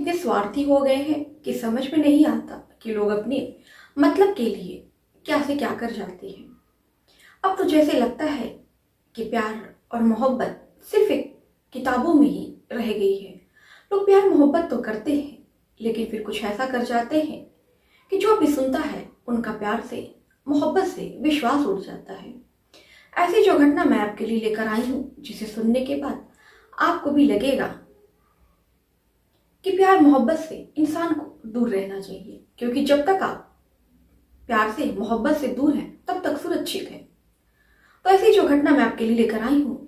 इतने स्वार्थी हो गए हैं कि समझ में नहीं आता कि लोग अपने मतलब के लिए क्या से क्या कर जाते हैं। अब तो जैसे लगता है कि प्यार और मोहब्बत सिर्फ एक किताबों में ही रह गई है। लोग प्यार मोहब्बत तो करते हैं लेकिन फिर कुछ ऐसा कर जाते हैं कि जो भी सुनता है उनका प्यार से मोहब्बत से विश्वास उठ जाता है। ऐसी जो घटना मैं आपके लिए लेकर आई हूँ जिसे सुनने के बाद आपको भी लगेगा कि प्यार मोहब्बत से इंसान को दूर रहना चाहिए, क्योंकि जब तक आप प्यार से मोहब्बत से दूर हैं तब तक सुरक्षित है। तो ऐसी जो घटना मैं आपके लिए लेकर आई हूँ,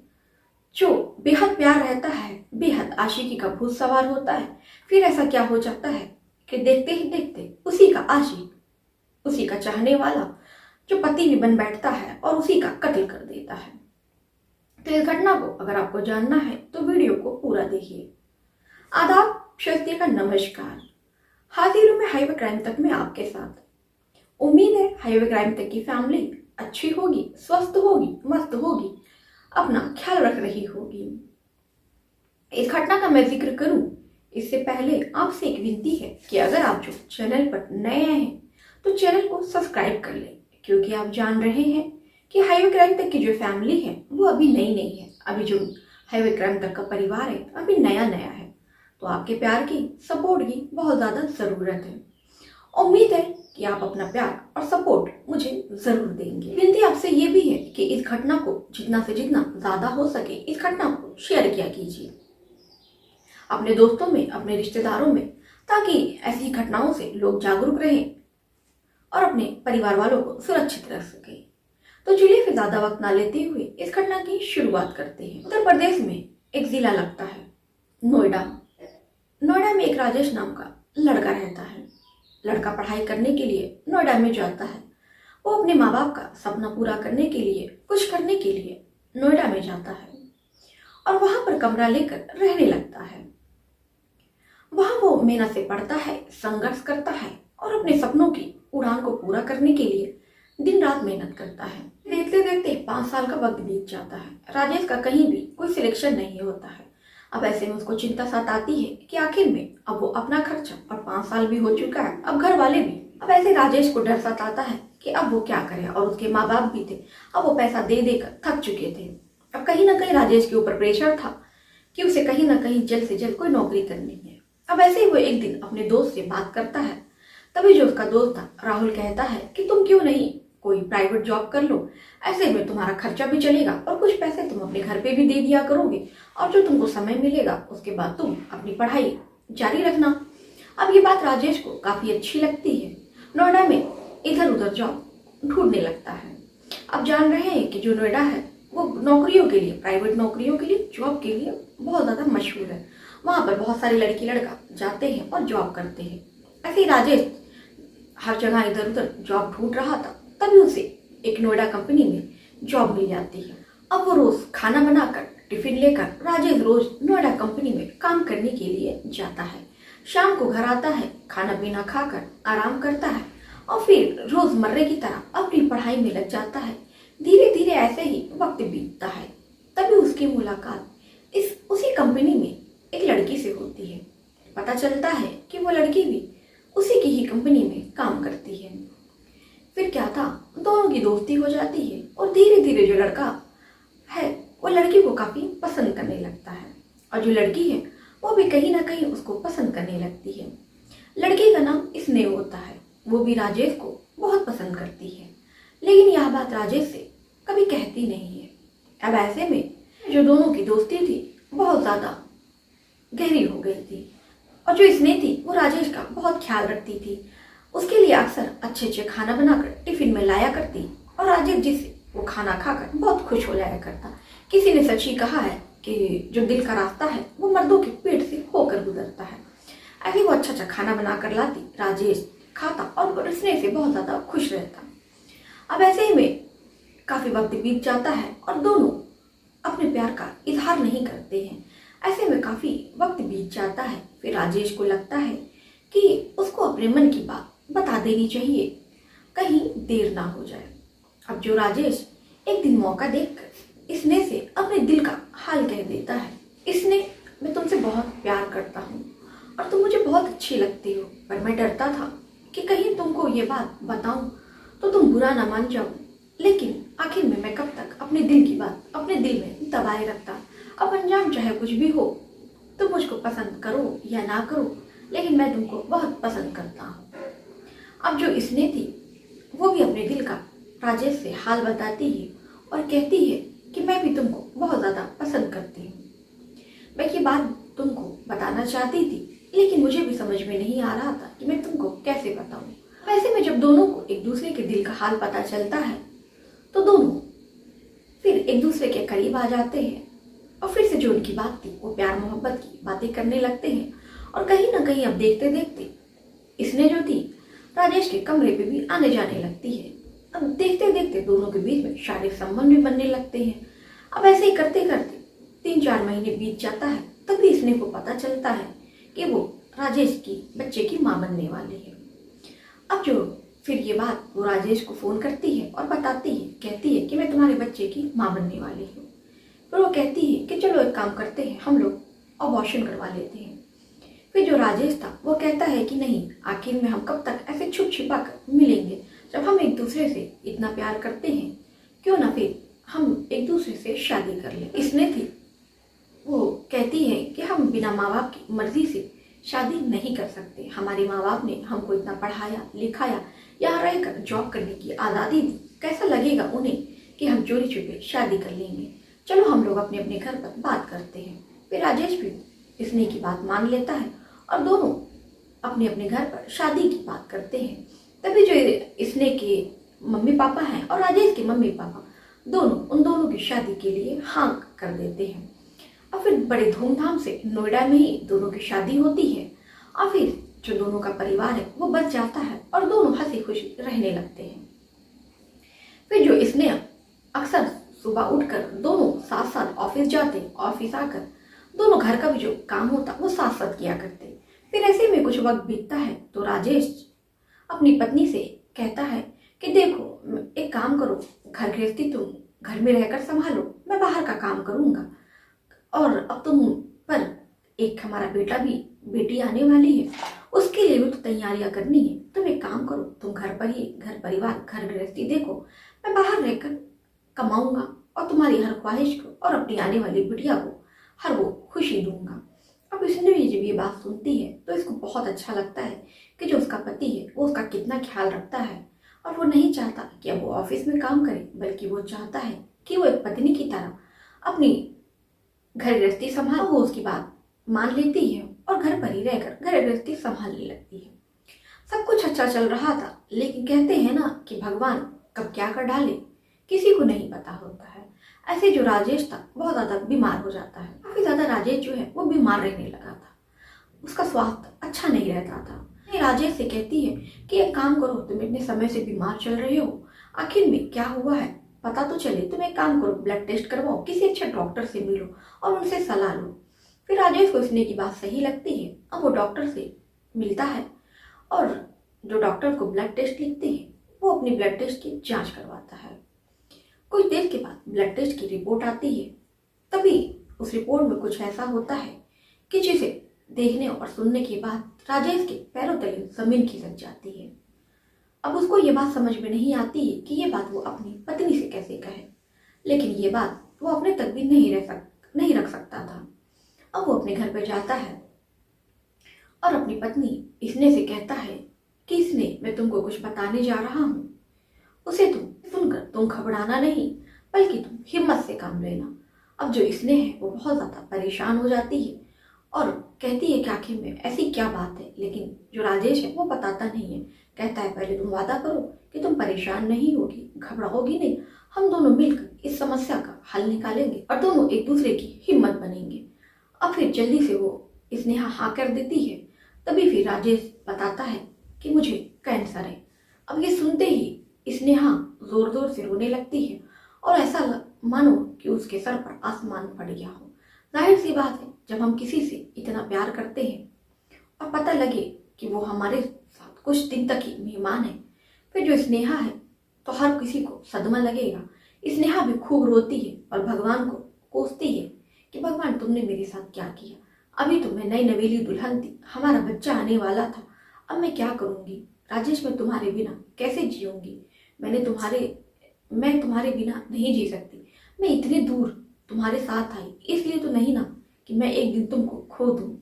जो बेहद प्यार रहता है, बेहद आशिकी का भूत सवार होता है, फिर ऐसा क्या हो जाता है कि देखते ही देखते उसी का आशिक, उसी का चाहने वाला जो पति भी बन बैठता है और उसी का कत्ल कर देता है। तो इस घटना को अगर आपको जानना है तो वीडियो को पूरा देखिए। आदाब, शस्त्रिया का नमस्कार। हाजिर हूं मैं हाईवे क्राइम तक में आपके साथ। उम्मीद है हाईवे क्राइम तक की फैमिली अच्छी होगी, स्वस्थ होगी, मस्त होगी, अपना ख्याल रख रही होगी। इस घटना का मैं जिक्र करूं इससे पहले आपसे एक विनती है कि अगर आप जो चैनल पर नए हैं तो चैनल को सब्सक्राइब कर लें, क्योंकि आप जान रहे हैं कि हाईवे क्राइम तक की जो फैमिली है वो अभी नई नहीं है। अभी जो हाईवे क्राइम तक का परिवार है अभी नया नया है, तो आपके प्यार की, सपोर्ट की बहुत ज़्यादा ज़रूरत है। उम्मीद है कि आप अपना प्यार और सपोर्ट मुझे ज़रूर देंगे। विनती आपसे ये भी है कि इस घटना को जितना से जितना ज़्यादा हो सके इस घटना को शेयर किया कीजिए अपने दोस्तों में, अपने रिश्तेदारों में, ताकि ऐसी घटनाओं से लोग जागरूक रहें और अपने परिवार वालों को सुरक्षित रख सके। तो चलिए फिर ज़्यादा वक्त ना लेते हुए इस घटना की शुरुआत करते हैं। उत्तर प्रदेश में एक जिला लगता है नोएडा। नोएडा में एक राजेश नाम का लड़का रहता है। लड़का पढ़ाई करने के लिए नोएडा में जाता है। वो अपने माँ बाप का सपना पूरा करने के लिए, कुछ करने के लिए नोएडा में जाता है और वहां पर कमरा लेकर रहने लगता है। वहां वो मेहनत से पढ़ता है, संघर्ष करता है और अपने सपनों की उड़ान को पूरा करने के लिए दिन रात मेहनत करता है। देखते देखते 5 साल का वक्त बीत जाता है। राजेश का कहीं भी कोई सिलेक्शन नहीं होता है। अब ऐसे में उसको चिंता सताती है कि आखिर में अब वो अपना खर्चा, और 5 साल भी हो चुका है, अब घर वाले भी। अब ऐसे राजेश को डर सताता है कि अब वो क्या करे, और उसके माँ बाप भी थे, अब वो पैसा दे देकर थक चुके थे। अब कहीं ना कहीं राजेश के ऊपर प्रेशर था कि उसे कहीं ना कहीं जल्द से जल्द कोई नौकरी करनी है। अब ऐसे ही वो एक दिन अपने दोस्त से बात करता है। तभी जो उसका दोस्त था राहुल कहता है कि तुम क्यों नहीं कोई प्राइवेट जॉब कर लो, ऐसे में तुम्हारा खर्चा भी चलेगा और कुछ पैसे तुम अपने घर पे भी दे दिया करोगे, और जो तुमको समय मिलेगा उसके बाद तुम अपनी पढ़ाई जारी रखना। अब ये बात राजेश को काफ़ी अच्छी लगती है। नोएडा में इधर उधर जॉब ढूंढने लगता है। अब जान रहे हैं कि जो नोएडा है वो नौकरियों के लिए, प्राइवेट नौकरियों के लिए, जॉब के लिए बहुत ज़्यादा मशहूर है। वहाँ पर बहुत सारे लड़की लड़का जाते हैं और जॉब करते हैं। ऐसे ही राजेश हर जगह इधर उधर जॉब ढूंढ रहा था, तभी उसे एक नोएडा कंपनी में जॉब मिल जाती है। अब वो रोज खाना बनाकर टिफिन लेकर राजेश रोज नोएडा कंपनी में काम करने के लिए जाता है। शाम को घर आता है, खाना पीना खाकर आराम करता है और फिर रोजमर्रे की तरह अपनी पढ़ाई में लग जाता है। धीरे धीरे ऐसे ही वक्त बीतता है। तभी उसकी मुलाकात उसी कंपनी में एक लड़की से होती है। पता चलता है कि वो लड़की भी उसी की ही कंपनी में काम करती है। फिर क्या था, दोनों की दोस्ती हो जाती है और धीरे धीरे जो लड़का है वो लड़की को काफ़ी पसंद करने लगता है, और जो लड़की है वो भी कहीं ना कहीं उसको पसंद करने लगती है। लड़की का नाम स्नेह होता है। वो भी राजेश को बहुत पसंद करती है, लेकिन यह बात राजेश से कभी कहती नहीं है। अब ऐसे में जो दोनों की दोस्ती थी बहुत ज़्यादा गहरी हो गई थी, और जो स्नेह थी वो राजेश का बहुत ख्याल रखती थी। उसके लिए अक्सर अच्छे अच्छे खाना बनाकर टिफिन में लाया करती, और राजेश जिससे वो खाना खाकर बहुत खुश हो जाया करता। किसी ने सच ही कहा है कि जो दिल का रास्ता है वो मर्दों के पेट से होकर गुजरता है। ऐसे वो अच्छा अच्छा खाना बनाकर लाती, राजेश खाता और स्नेह से बहुत ज़्यादा खुश रहता। अब ऐसे ही में काफ़ी वक्त बीत जाता है और दोनों अपने प्यार का इजहार नहीं करते हैं। ऐसे में काफ़ी वक्त बीत जाता है। फिर राजेश को लगता है कि उसको अपने मन की बात बता देनी चाहिए, कहीं देर ना हो जाए। अब जो राजेश एक दिन मौका देखकर स्नेह से अपने दिल का हाल कह देता है। स्नेह, मैं तुमसे बहुत प्यार करता हूँ और तुम मुझे बहुत अच्छी लगती हो, पर मैं डरता था कि कहीं तुमको ये बात बताऊं तो तुम बुरा ना मान जाओ। लेकिन आखिर में मैं कब तक अपने दिल की बात अपने दिल में दबाए रखता। अब अंजाम चाहे कुछ भी हो, तुम मुझको पसंद करो या ना करो, लेकिन मैं तुमको बहुत पसंद करता हूँ। अब जो स्नेह थी वो भी अपने दिल का राजेश से हाल बताती है और कहती है कि मैं भी तुमको बहुत ज़्यादा पसंद करती हूँ। मैं ये बात तुमको बताना चाहती थी, लेकिन मुझे भी समझ में नहीं आ रहा था कि मैं तुमको कैसे बताऊँ। वैसे में जब दोनों को एक दूसरे के दिल का हाल पता चलता है तो दोनों फिर एक दूसरे के करीब आ जाते हैं और फिर से जो उनकी बात थी वो प्यार मोहब्बत की बातें करने लगते हैं। और कहीं ना कहीं अब देखते देखते इसने जो थी राजेश के कमरे पे भी आने जाने लगती है। अब देखते देखते दोनों के बीच में शारीरिक संबंध भी बनने लगते हैं। अब ऐसे ही करते करते 3-4 महीने बीत जाता है, तभी स्नेह को पता चलता है कि वो राजेश की बच्चे की माँ बनने वाली है। अब जो फिर ये बात वो राजेश को फ़ोन करती है और बताती है, कहती है कि मैं तुम्हारे बच्चे की माँ बनने वाली हूँ। फिर वो कहती है कि चलो एक काम करते हैं, हम लोग अबॉर्शन करवा लेते हैं। फिर जो राजेश था वो कहता है कि नहीं, आखिर में हम कब तक ऐसे छुप छिपा कर मिलेंगे, जब हम एक दूसरे से इतना प्यार करते हैं, क्यों ना फिर हम एक दूसरे से शादी कर लें। इसने थी वो कहती है कि हम बिना माँ बाप की मर्जी से शादी नहीं कर सकते। हमारे माँ बाप ने हमको इतना पढ़ाया लिखाया, यहाँ रहकर जॉब करने की आज़ादी दी, कैसा लगेगा उन्हें कि हम चोरी छुपे शादी कर लेंगे। चलो हम लोग अपने अपने घर पर बात करते हैं। फिर राजेश भी स्नेह की बात मान लेता है और दोनों अपने अपने घर पर शादी की बात करते हैं। तभी जो स्नेह के मम्मी पापा हैं और राजेश के मम्मी पापा दोनों उन दोनों की शादी के लिए हाँ कर देते हैं। और फिर बड़े धूमधाम से नोएडा में ही दोनों की शादी होती है और फिर जो दोनों का परिवार है वो बच जाता है और दोनों हंसी खुशी रहने लगते हैं। फिर जो स्नेह अक्सर सुबह उठकर दोनों साथ साथ ऑफिस जाते, ऑफिस आकर दोनों घर का भी जो काम होता वो साथ साथ किया करते। फिर ऐसे में कुछ वक्त बीतता है तो राजेश अपनी पत्नी से कहता है कि देखो एक काम करो, घर गृहस्थी तुम घर में रहकर संभालो, मैं बाहर का काम करूँगा। और अब तुम पर एक हमारा बेटी आने वाली है, उसके लिए भी तो तैयारियां करनी है। तुम एक काम करो, तुम घर पर ही घर परिवार घर गृहस्थी देखो, मैं बाहर रहकर कमाऊंगा और तुम्हारी हर ख्वाहिश को और अपनी आने वाली बिटिया को हर वो खुशी दूंगा। अब इसने भी जब ये बात सुनती है तो इसको बहुत अच्छा लगता है कि जो उसका पति है वो उसका कितना ख्याल रखता है और वो नहीं चाहता कि अब वो ऑफिस में काम करे, बल्कि वो चाहता है कि वो एक पत्नी की तरह अपनी घर गृहस्थी संभाल। वो उसकी बात मान लेती है और घर पर ही रहकर घर गृहस्थी संभालने लगती है। सब कुछ अच्छा चल रहा था, लेकिन कहते हैं ना कि भगवान कब क्या कर डाले किसी को नहीं पता होता है। ऐसे जो राजेश था बहुत ज़्यादा बीमार हो जाता है। काफ़ी ज़्यादा राजेश जो है वो बीमार रहने लगा था, उसका स्वास्थ्य अच्छा नहीं रहता था। ये राजेश से कहती है कि एक काम करो, तुम इतने समय से बीमार चल रहे हो, आखिर में क्या हुआ है पता तो चले। तुम एक काम करो, ब्लड टेस्ट करवाओ, किसी अच्छे डॉक्टर से मिलो और उनसे सलाह लो। फिर राजेश को स्नेह की बात सही लगती है। अब वो डॉक्टर से मिलता है और जो डॉक्टर को ब्लड टेस्ट लिखते हैं वो अपनी ब्लड टेस्ट की जांच करवाता है। कुछ देर के बाद ब्लड टेस्ट की रिपोर्ट आती है। तभी उस रिपोर्ट में कुछ ऐसा होता है कि जिसे देखने और सुनने के बाद राजेश के पैरों तले जमीन खिसक जाती है। अब उसको ये बात समझ में नहीं आती है कि ये बात वो अपनी पत्नी से कैसे कहे, लेकिन ये बात वो अपने तक भी नहीं रख सकता था। अब वो अपने घर पर जाता है और अपनी पत्नी स्नेह से कहता है कि स्नेह, मैं तुमको कुछ बताने जा रहा हूँ, उसे तुम सुनकर तुम घबराना नहीं, बल्कि तुम हिम्मत से काम लेना। अब जो स्नेह है वो बहुत ज़्यादा परेशान हो जाती है और कहती है कि आखिर में ऐसी क्या बात है, लेकिन जो राजेश है वो बताता नहीं है। कहता है पहले तुम वादा करो कि तुम परेशान नहीं होगी, घबराओगी नहीं, हम दोनों मिलकर इस समस्या का हल निकालेंगे और दोनों एक दूसरे की हिम्मत बनेंगे। अब फिर जल्दी से वो स्नेहा हाँ कर देती है। तभी फिर राजेश बताता है कि मुझे कैंसर है। अब ये सुनते ही स्नेहा जोर जोर से रोने लगती है और ऐसा मानो कि उसके सर पर आसमान फट गया हो। जाहिर सी बात है, जब हम किसी से इतना प्यार करते हैं और पता लगे कि वो हमारे साथ कुछ दिन तक ही मेहमान है, फिर जो स्नेहा है तो हर किसी को सदमा लगेगा। स्नेहा भी खूब रोती है और भगवान को कोसती है कि भगवान तुमने मेरे साथ क्या किया, अभी तो मैं नई नवेली दुल्हन थी, हमारा बच्चा आने वाला था। अब मैं क्या करूँगी राजेश, मैं तुम्हारे बिना कैसे जीऊँगी। मैं तुम्हारे बिना नहीं जी सकती। मैं इतनी दूर तुम्हारे साथ आई इसलिए तो नहीं ना कि मैं एक दिन तुमको खो दूँ।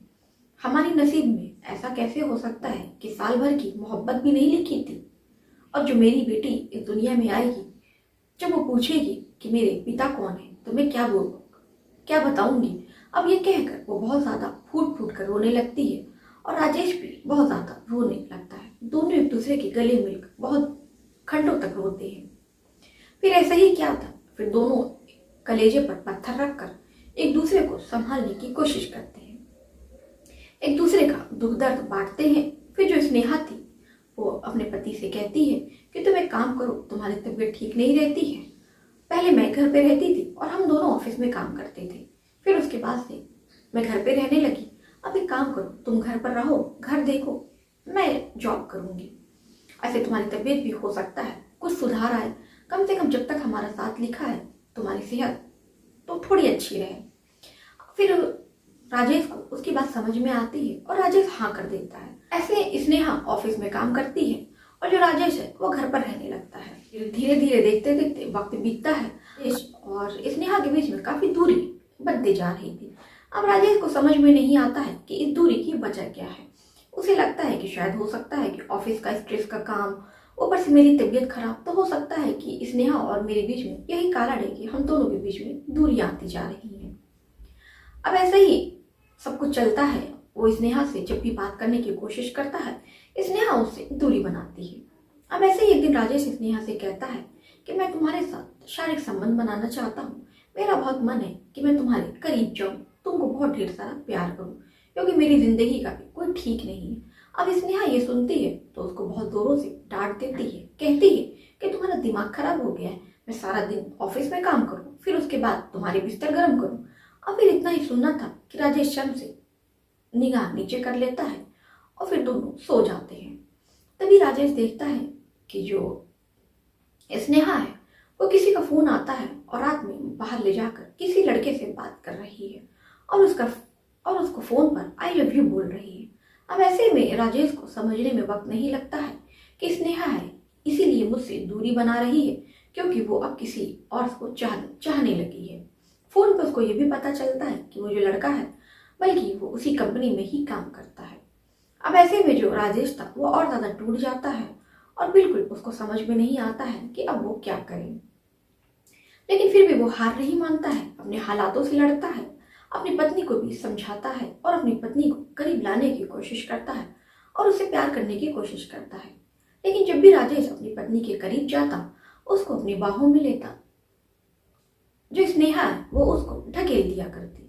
हमारी नसीब में ऐसा कैसे हो सकता है कि साल भर की मोहब्बत भी नहीं लिखी थी। और जो मेरी बेटी इस दुनिया में आएगी, जब वो पूछेगी कि मेरे पिता कौन है, तो मैं क्या बताऊंगी। अब ये कहकर वो बहुत ज़्यादा फूट फूट कर रोने लगती है और राजेश भी बहुत ज़्यादा रोने लगता है। दोनों एक दूसरे के गले मिलकर बहुत घंटों तक रोते हैं। फिर ऐसा ही क्या था, फिर दोनों कलेजे पर पत्थर रखकर एक दूसरे को संभालने की कोशिश करते हैं, एक दूसरे का दुख दर्द बांटते हैं। फिर जो स्नेहा थी वो अपने पति से कहती है कि तुम एक काम करो, तुम्हारी तबीयत ठीक नहीं रहती है। पहले मैं घर पे रहती थी और हम दोनों ऑफिस में काम करते थे, फिर उसके बाद से मैं घर पे रहने लगी। अब एक काम करो, तुम घर पर रहो, घर देखो, मैं जॉब करूंगी। ऐसे तुम्हारी तबीयत भी हो सकता है कुछ सुधार आए, कम से कम जब तक हमारा साथ लिखा है तुम्हारी सेहत तो थोड़ी अच्छी रहे। फिर राजेश को उसकी बात समझ में आती है और राजेश हाँ कर देता है। ऐसे स्नेहा ऑफिस में काम करती है और जो राजेश है वो घर पर रहने लगता है। फिर धीरे धीरे देखते देखते वक्त बीतता है। राजेश और स्नेहा के बीच में काफी दूरी बनती जा रही थी। अब राजेश को समझ में नहीं आता है कि इस दूरी की वजह क्या है। उसे लगता है कि शायद हो सकता है कि ऑफिस का स्ट्रेस का काम, ऊपर से मेरी तबीयत खराब, तो हो सकता है कि स्नेहा और मेरे बीच में यही कारण है कि हम दोनों के बीच में दूरियां आती जा रही हैं। अब ऐसे ही सब कुछ चलता है। वो स्नेहा से जब भी बात करने की कोशिश करता है, स्नेहा उससे दूरी बनाती है। अब ऐसे ही एक दिन राजेश स्नेहा से कहता है कि मैं तुम्हारे साथ शारीरिक संबंध बनाना चाहता हूँ। मेरा बहुत मन है कि मैं तुम्हारे करीब जाऊँ, तुमको बहुत ढेर सारा प्यार करूँ, क्योंकि मेरी जिंदगी का भी कोई ठीक नहीं है। अब स्नेहा ये सुनती है तो उसको बहुत जोरों से डांट देती है, कहती है कि तुम्हारा दिमाग खराब हो गया है, मैं सारा दिन ऑफिस में काम करूँ, फिर उसके बाद तुम्हारे बिस्तर गर्म करूँ। अब फिर इतना ही सुनना था कि राजेश शर्म से निगाह नीचे कर लेता है और फिर दोनों सो जाते हैं। तभी राजेश देखता है कि जो स्नेहा है वो किसी का फोन आता है और रात में बाहर ले जाकर किसी लड़के से बात कर रही है और उसको फोन पर आई लव यू बोल रही है। अब ऐसे में राजेश को समझने में वक्त नहीं लगता है कि स्नेहा है इसीलिए मुझसे दूरी बना रही है, क्योंकि वो अब किसी और को चाहने लगी है। फोन पर उसको ये भी पता चलता है कि वो जो लड़का है बल्कि वो उसी कंपनी में ही काम करता है। अब ऐसे में जो राजेश था वो और ज्यादा टूट जाता है और बिल्कुल उसको समझ में नहीं आता है कि अब वो क्या करे। लेकिन फिर भी वो हार नहीं मानता है, अपने हालातों से लड़ता है, अपनी पत्नी को भी समझाता है और अपनी पत्नी को करीब लाने की कोशिश करता है और उससे प्यार करने की कोशिश करता है। लेकिन जब भी राजेश अपनी पत्नी के करीब जाता, उसको अपनी बाहों में लेता, जो स्नेहा है वो उसको ढकेल दिया करती।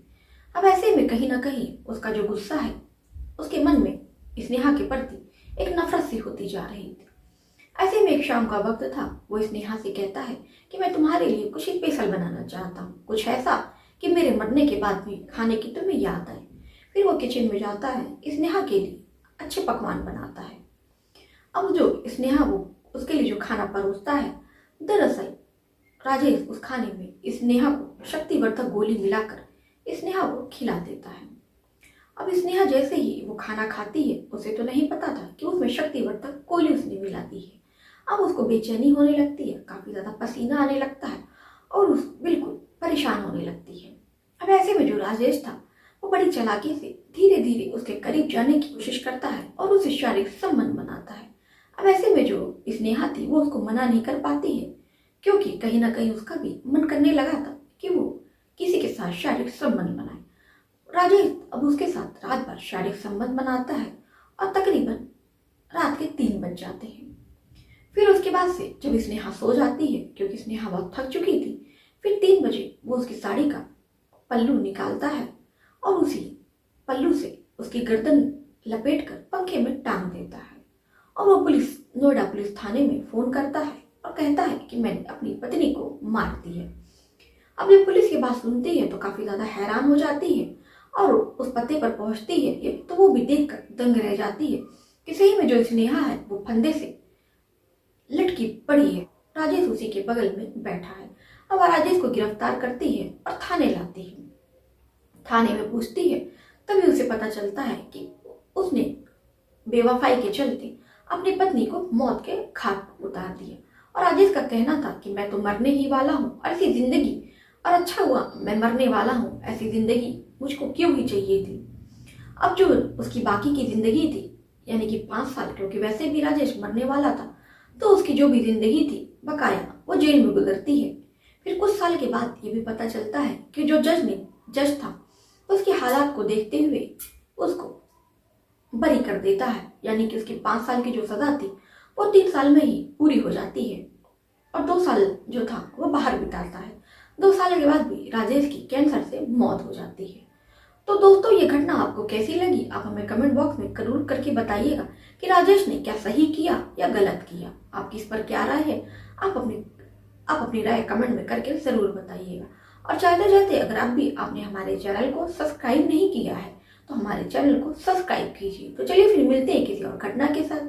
अब ऐसे में कहीं ना कहीं उसका जो गुस्सा है उसके मन में स्नेहा के प्रति एक नफरत सी होती जा रही थी। ऐसे में एक शाम का वक्त था। वो स्नेहा से कहता है कि मैं तुम्हारे लिए कुछ स्पेशल बनाना चाहता हूँ, कुछ ऐसा कि मेरे मरने के बाद भी खाने की तुम्हें याद आए। फिर वो किचन में जाता है, स्नेहा के लिए अच्छे पकवान बनाता है। अब जो स्नेहा वो उसके लिए जो खाना परोसता है, दरअसल राजेश उस खाने में स्नेहा को शक्तिवर्धक गोली मिलाकर स्नेहा को खिला देता है। अब स्नेहा जैसे ही वो खाना खाती है, उसे तो नहीं पता था कि उसमें शक्तिवर्धक गोली उसने मिला दी है। अब उसको बेचैनी होने लगती है, काफी ज्यादा पसीना आने लगता है और उस बिल्कुल परेशान होने लगती है। अब ऐसे में जो राजेश था वो बड़ी चालाकी से धीरे धीरे उसके करीब जाने की कोशिश करता है और उसे शारीरिक संबंध बनाता है। अब ऐसे में जो स्नेहा थी वो उसको मना नहीं कर पाती है, क्योंकि कहीं ना कहीं उसका भी मन करने लगा था कि वो किसी के साथ शारीरिक संबंध बनाए। राजेश अब उसके साथ रात भर शारीरिक संबंध बनाता है और तकरीबन रात के 3 बज जाते हैं। फिर उसके बाद से जब स्नेहा सो जाती है, क्योंकि स्नेहा बहुत थक चुकी थी, फिर 3 बजे वो उसकी साड़ी का पल्लू निकालता है और उसी पल्लू से उसकी गर्दन लपेट कर पंखे में टांग देता है और वो नोएडा पुलिस थाने में फोन करता है और कहता है कि मैंने अपनी पत्नी को मार दी है। अब जब पुलिस ये बात सुनती है तो काफी ज्यादा हैरान हो जाती है और उस पते पर पहुंचती है तो वो भी देखकर दंग रह जाती है कि सही में जो स्नेहा है वो फंदे से लटकी पड़ी है, राजेश उसी के बगल में बैठा है। अब राजेश को गिरफ्तार करती है और थाने लाती है। थाने में पूछती है तभी उसे पता चलता है कि उसने बेवफाई के चलते अपनी पत्नी को मौत के घाट उतार दिया। और राजेश का कहना था कि मैं तो मरने ही वाला हूँ, ऐसी जिंदगी, और अच्छा हुआ मैं मरने वाला हूँ, ऐसी जिंदगी मुझको क्यों ही चाहिए थी। अब जो उसकी बाकी की जिंदगी थी, यानी कि 5 साल, क्योंकि वैसे भी राजेश मरने वाला था, तो उसकी जो भी जिंदगी थी बकाया वो जेल में गुजरती है। फिर कुछ साल के बाद ये भी पता चलता है कि जो जज था उसके हालात को देखते हुए उसको बरी कर देता है, यानी कि उसकी 5 साल की जो सजा थी वो 3 साल में ही पूरी हो जाती है और 2 साल जो था वो बाहर बिताता है। 2 साल के बाद भी राजेश की कैंसर से मौत हो जाती है। तो दोस्तों, ये घटना आपको कैसी लगी, आप हमें कमेंट बॉक्स में जरूर करके बताइएगा कि राजेश ने क्या सही किया या गलत किया। आपकी इस पर क्या राय है, आप अपनी राय कमेंट में करके जरूर बताइएगा। और चाहते चाहते अगर आप भी आपने हमारे चैनल को सब्सक्राइब नहीं किया है तो हमारे चैनल को सब्सक्राइब कीजिए। तो चलिए फिर मिलते हैं किसी और घटना के साथ।